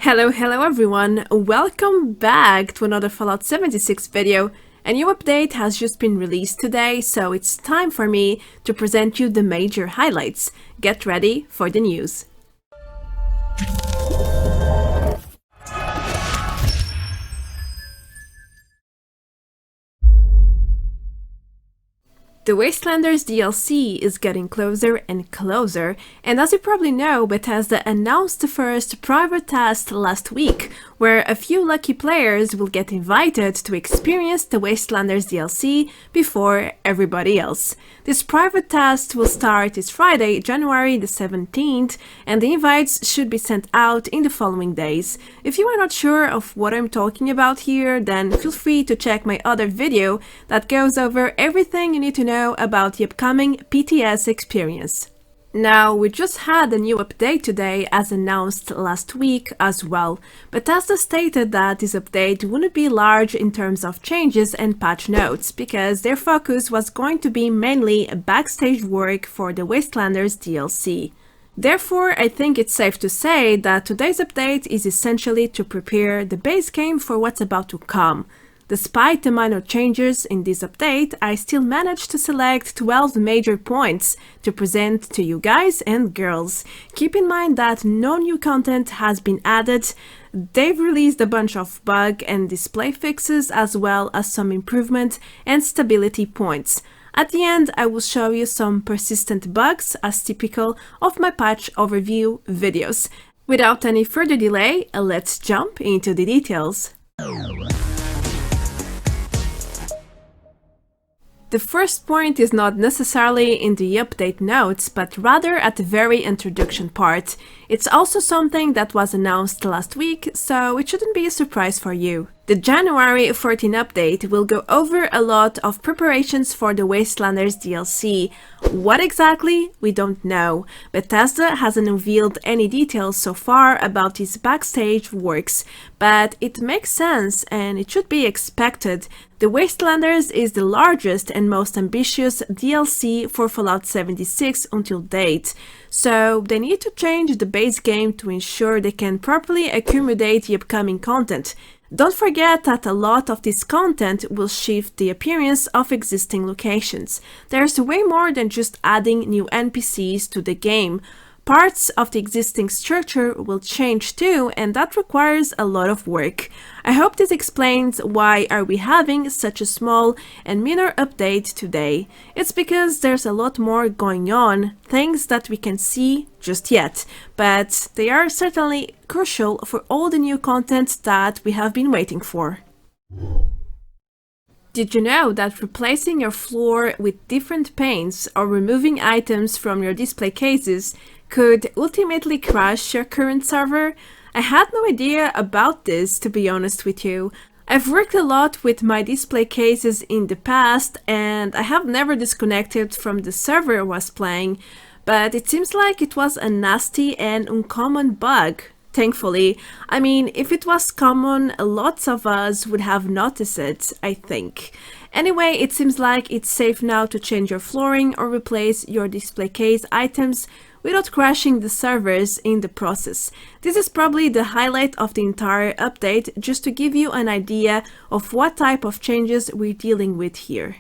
Hello everyone, welcome back to another Fallout 76 video. A new update has just been released today, so it's time for me to present you the major highlights. Get ready for the news. The Wastelanders DLC is getting closer and closer, and as you probably know, Bethesda announced the first private test last week, where a few lucky players will get invited to experience the Wastelanders DLC before everybody else. This private test will start this Friday, January the 17th, and the invites should be sent out in the following days. If you are not sure of what I'm talking about here, then feel free to check my other video that goes over everything you need to know about the upcoming PTS experience. Now, we just had a new update today as announced last week as well. Bethesda stated that this update wouldn't be large in terms of changes and patch notes, because their focus was going to be mainly backstage work for the Wastelanders DLC. Therefore, I think it's safe to say that today's update is essentially to prepare the base game for what's about to come. Despite the minor changes in this update, I still managed to select 12 major points to present to you guys and girls. Keep in mind that no new content has been added. They've released a bunch of bug and display fixes, as well as some improvement and stability points. At the end, I will show you some persistent bugs as typical of my patch overview videos. Without any further delay, let's jump into the details. The first point is not necessarily in the update notes, but rather at the very introduction part. It's also something that was announced last week, so it shouldn't be a surprise for you. The January 14 update will go over a lot of preparations for the Wastelanders DLC. What exactly? We don't know. Bethesda hasn't revealed any details so far about these backstage works, but it makes sense and it should be expected. The Wastelanders is the largest and most ambitious DLC for Fallout 76 until date, so they need to change the base game to ensure they can properly accommodate the upcoming content. Don't forget that a lot of this content will shift the appearance of existing locations. There's way more than just adding new NPCs to the game. Parts of the existing structure will change too, and that requires a lot of work. I hope this explains why are we having such a small and minor update today. It's because there's a lot more going on, things that we can see just yet, but they are certainly crucial for all the new content that we have been waiting for. Did you know that replacing your floor with different paints or removing items from your display cases could ultimately crash your current server? I had no idea about this, to be honest with you. I've worked a lot with my display cases in the past, and I have never disconnected from the server I was playing, but it seems like it was a nasty and uncommon bug. Thankfully. I mean, if it was common, lots of us would have noticed it, I think. Anyway, it seems like it's safe now to change your flooring or replace your display case items without crashing the servers in the process. This is probably the highlight of the entire update, just to give you an idea of what type of changes we're dealing with here.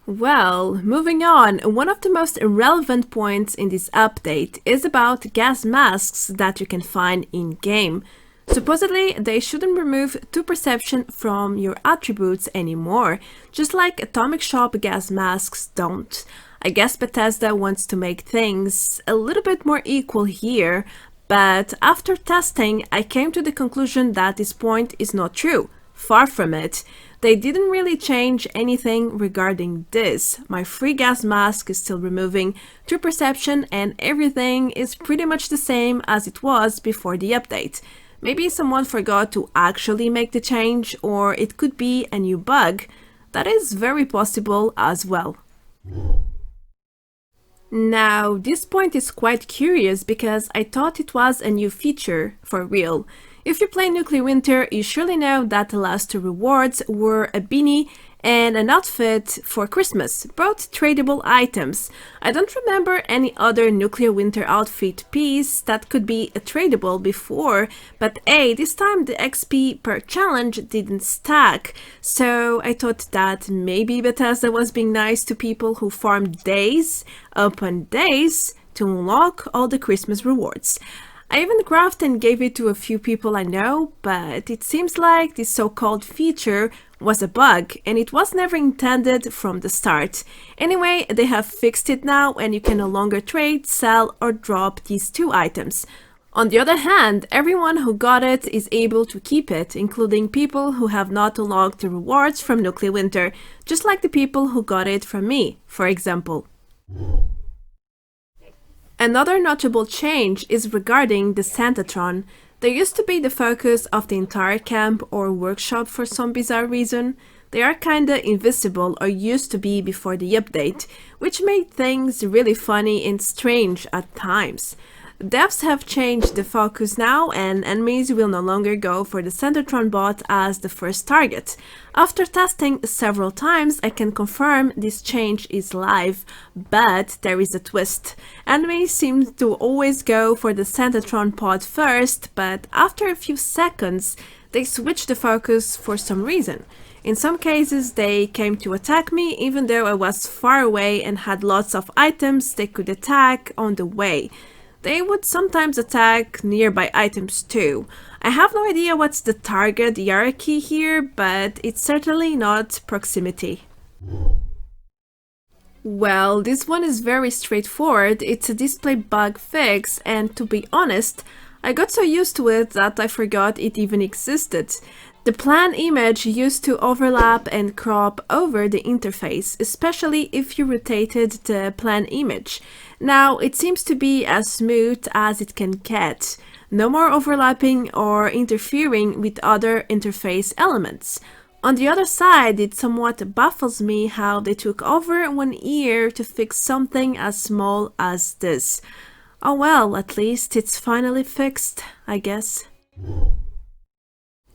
Well, moving on, one of the most relevant points in this update is about gas masks that you can find in-game. Supposedly, they shouldn't remove 2 perception from your attributes anymore, just like Atomic Shop gas masks don't. I guess Bethesda wants to make things a little bit more equal here, but after testing, I came to the conclusion that this point is not true. Far from it. They didn't really change anything regarding this. My free gas mask is still removing 2 perception and everything is pretty much the same as it was before the update. Maybe someone forgot to actually make the change, or it could be a new bug. That is very possible as well. Now, this point is quite curious because I thought it was a new feature for real. If you play Nuclear Winter, you surely know that the last 2 rewards were a beanie and an outfit for Christmas, both tradable items. I don't remember any other Nuclear Winter outfit piece that could be tradable before, but hey, this time the XP per challenge didn't stack, so I thought that maybe Bethesda was being nice to people who farmed days upon days to unlock all the Christmas rewards. I even graphed and gave it to a few people I know, but it seems like this so-called feature was a bug and it was never intended from the start. Anyway, they have fixed it now and you can no longer trade, sell or drop these two items. On the other hand, everyone who got it is able to keep it, including people who have not unlocked the rewards from Nuclear Winter, just like the people who got it from me, for example. Another notable change is regarding the Santatron. They used to be the focus of the entire camp or workshop for some bizarre reason. They are kinda invisible or used to be before the update, which made things really funny and strange at times. Devs have changed the focus now and enemies will no longer go for the Santatron bot as the first target. After testing several times, I can confirm this change is live, but there is a twist. Enemies seem to always go for the Santatron pod first, but after a few seconds, they switch the focus for some reason. In some cases, they came to attack me even though I was far away and had lots of items they could attack on the way. They would sometimes attack nearby items too. I have no idea what's the target hierarchy here, but it's certainly not proximity. Well, this one is very straightforward. It's a display bug fix, and to be honest, I got so used to it that I forgot it even existed. The plan image used to overlap and crop over the interface, especially if you rotated the plan image. Now it seems to be as smooth as it can get. No more overlapping or interfering with other interface elements. On the other side, it somewhat baffles me how they took over 1 year to fix something as small as this. Oh well, at least it's finally fixed, I guess.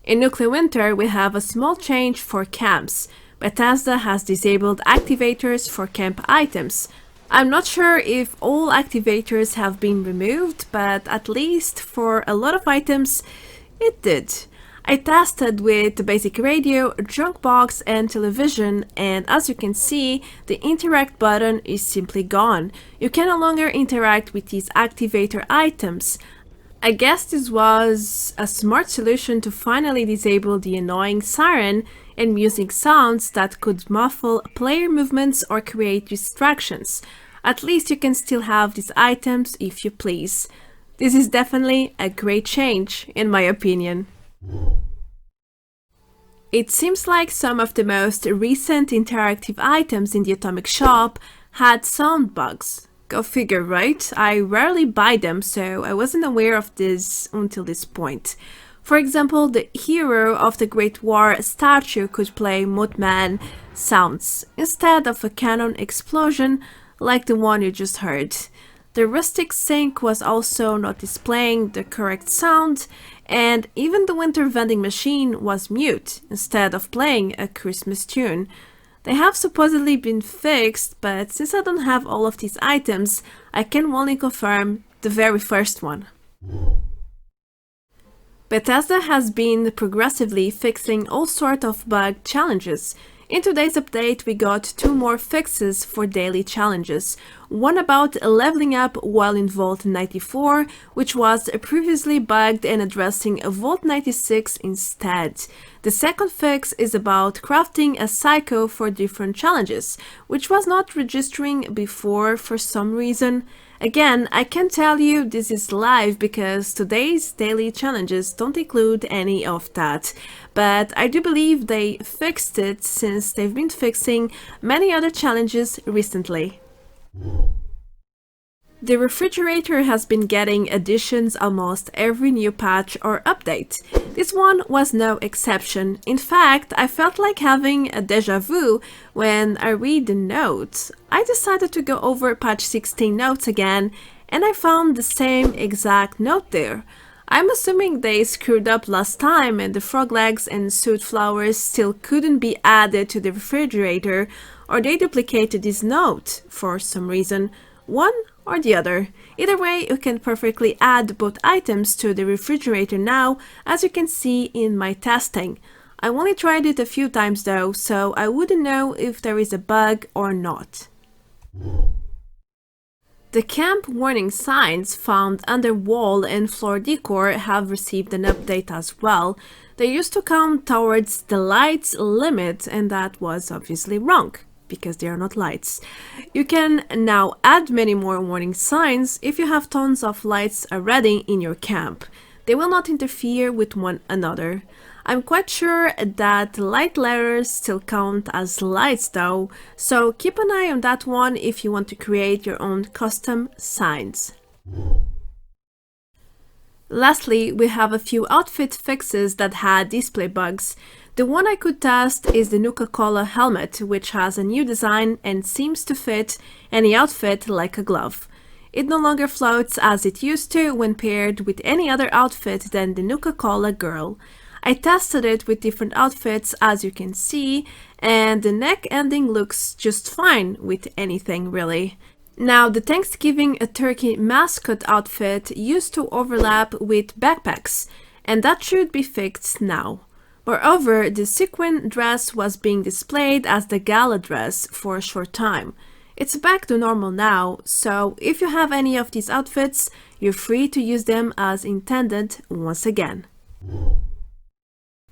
In Nuclear Winter, we have a small change for camps. Bethesda has disabled activators for camp items. I'm not sure if all activators have been removed, but at least for a lot of items, it did. I tested with the basic radio, junk box and television, and as you can see, the interact button is simply gone. You can no longer interact with these activator items. I guess this was a smart solution to finally disable the annoying siren and music sounds that could muffle player movements or create distractions. At least you can still have these items if you please. This is definitely a great change, in my opinion. It seems like some of the most recent interactive items in the Atomic Shop had sound bugs. Go figure, right? I rarely buy them, so I wasn't aware of this until this point. For example, the hero of the Great War statue could play Mothman sounds instead of a cannon explosion like the one you just heard. The rustic sink was also not displaying the correct sound, and even the winter vending machine was mute instead of playing a Christmas tune. They have supposedly been fixed, but since I don't have all of these items, I can only confirm the very first one. Bethesda has been progressively fixing all sorts of bug challenges. In today's update, we got 2 more fixes for daily challenges. One about leveling up while in Vault 94, which was previously bugged and addressing Vault 96 instead. The second fix is about crafting a psycho for different challenges, which was not registering before for some reason. Again, I can tell you this is live because today's daily challenges don't include any of that, but I do believe they fixed it since they've been fixing many other challenges recently. The refrigerator has been getting additions almost every new patch or update. This one was no exception. In fact, I felt like having a déjà vu when I read the notes. I decided to go over patch 16 notes again, and I found the same exact note there. I'm assuming they screwed up last time and the frog legs and SOOT flowers still couldn't be added to the refrigerator, or they duplicated this note for some reason, one or the other. Either way, you can perfectly add both items to the refrigerator now, as you can see in my testing. I only tried it a few times though, so I wouldn't know if there is a bug or not. The camp warning signs found under wall and floor decor have received an update as well. They used to count towards the lights limit, and that was obviously wrong, because they are not lights. You can now add many more warning signs if you have tons of lights already in your camp. They will not interfere with one another. I'm quite sure that light letters still count as lights though, so keep an eye on that one if you want to create your own custom signs. Lastly, we have a few outfit fixes that had display bugs. The one I could test is the Nuka-Cola helmet, which has a new design and seems to fit any outfit like a glove. It no longer floats as it used to when paired with any other outfit than the Nuka-Cola girl. I tested it with different outfits, as you can see, and the neck ending looks just fine with anything really. Now, the Thanksgiving turkey mascot outfit used to overlap with backpacks, and that should be fixed now. Moreover, the sequin dress was being displayed as the gala dress for a short time. It's back to normal now, so if you have any of these outfits, you're free to use them as intended once again.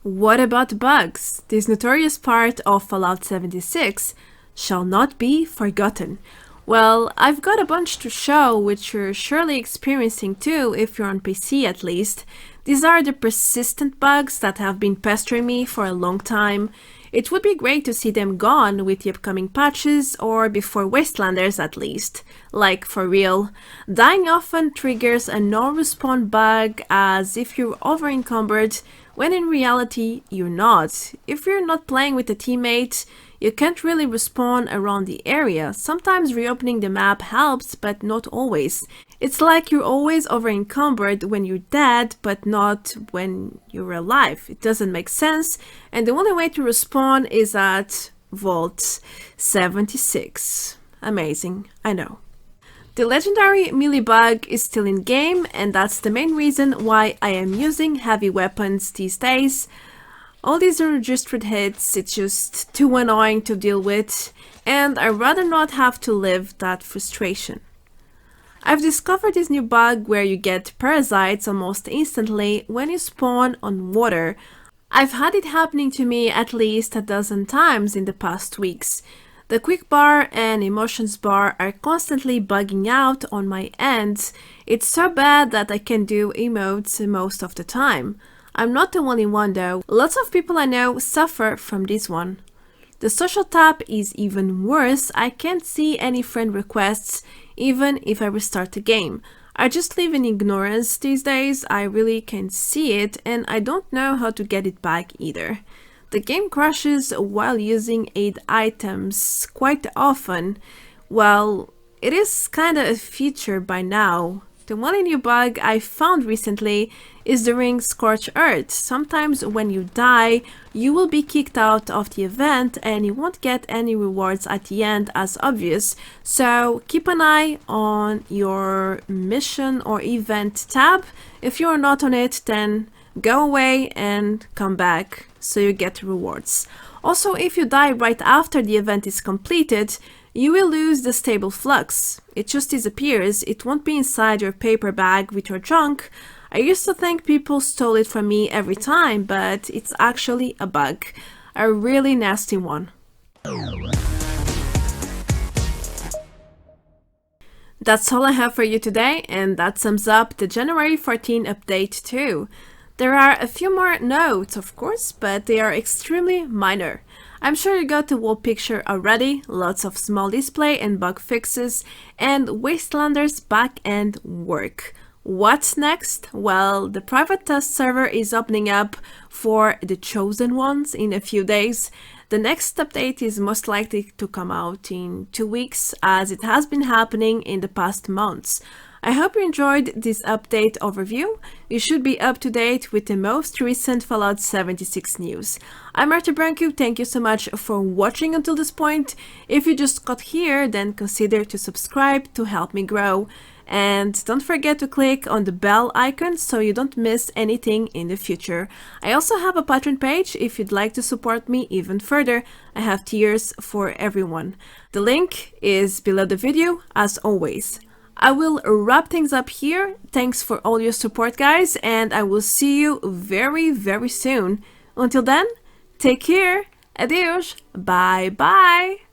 What about bugs? This notorious part of Fallout 76 shall not be forgotten. Well, I've got a bunch to show, which you're surely experiencing too if you're on PC at least. These are the persistent bugs that have been pestering me for a long time. It would be great to see them gone with the upcoming patches, or before Wastelanders at least. Like, for real. Dying often triggers a no-respawn bug as if you're over-encumbered, when in reality you're not. If you're not playing with a teammate, you can't really respawn around the area. Sometimes reopening the map helps, but not always. It's like you're always over-encumbered when you're dead, but not when you're alive. It doesn't make sense, and the only way to respawn is at Vault 76. Amazing, I know. The legendary melee bug is still in game, and that's the main reason why I am using heavy weapons these days. All these unregistered hits, it's just too annoying to deal with, and I'd rather not have to live that frustration. I've discovered this new bug where you get parasites almost instantly when you spawn on water. I've had it happening to me at least a dozen times in the past weeks. The quick bar and emotions bar are constantly bugging out on my end. It's so bad that I can do emotes most of the time. I'm not the only one though. Lots of people I know suffer from this one. The social tab is even worse. I can't see any friend requests even if I restart the game. I just live in ignorance these days. I really can't see it, and I don't know how to get it back either. The game crashes while using aid items quite often. Well, it is kinda a feature by now. The only new bug I found recently is the ring Scorch Earth. Sometimes when you die, you will be kicked out of the event and you won't get any rewards at the end as obvious. So keep an eye on your mission or event tab. If you're not on it, then go away and come back so you get rewards. Also, if you die right after the event is completed, you will lose the stable flux. It just disappears. It won't be inside your paper bag with your junk. I used to think people stole it from me every time, but it's actually a bug. A really nasty one. That's all I have for you today, and that sums up the January 14 update too. There are a few more notes, of course, but they are extremely minor. I'm sure you got the whole picture already, lots of small display and bug fixes, and Wastelanders back-end work. What's next? Well, the private test server is opening up for the chosen ones in a few days. The next update is most likely to come out in 2 weeks, as it has been happening in the past months. I hope you enjoyed this update overview. You should be up to date with the most recent Fallout 76 news. I'm Marta Branco, thank you so much for watching until this point. If you just got here, then consider to subscribe to help me grow. And don't forget to click on the bell icon so you don't miss anything in the future. I also have a Patreon page if you'd like to support me even further. I have tiers for everyone. The link is below the video as always. I will wrap things up here. Thanks for all your support, guys, and I will see you very soon. Until then, take care. Adeus. Bye bye.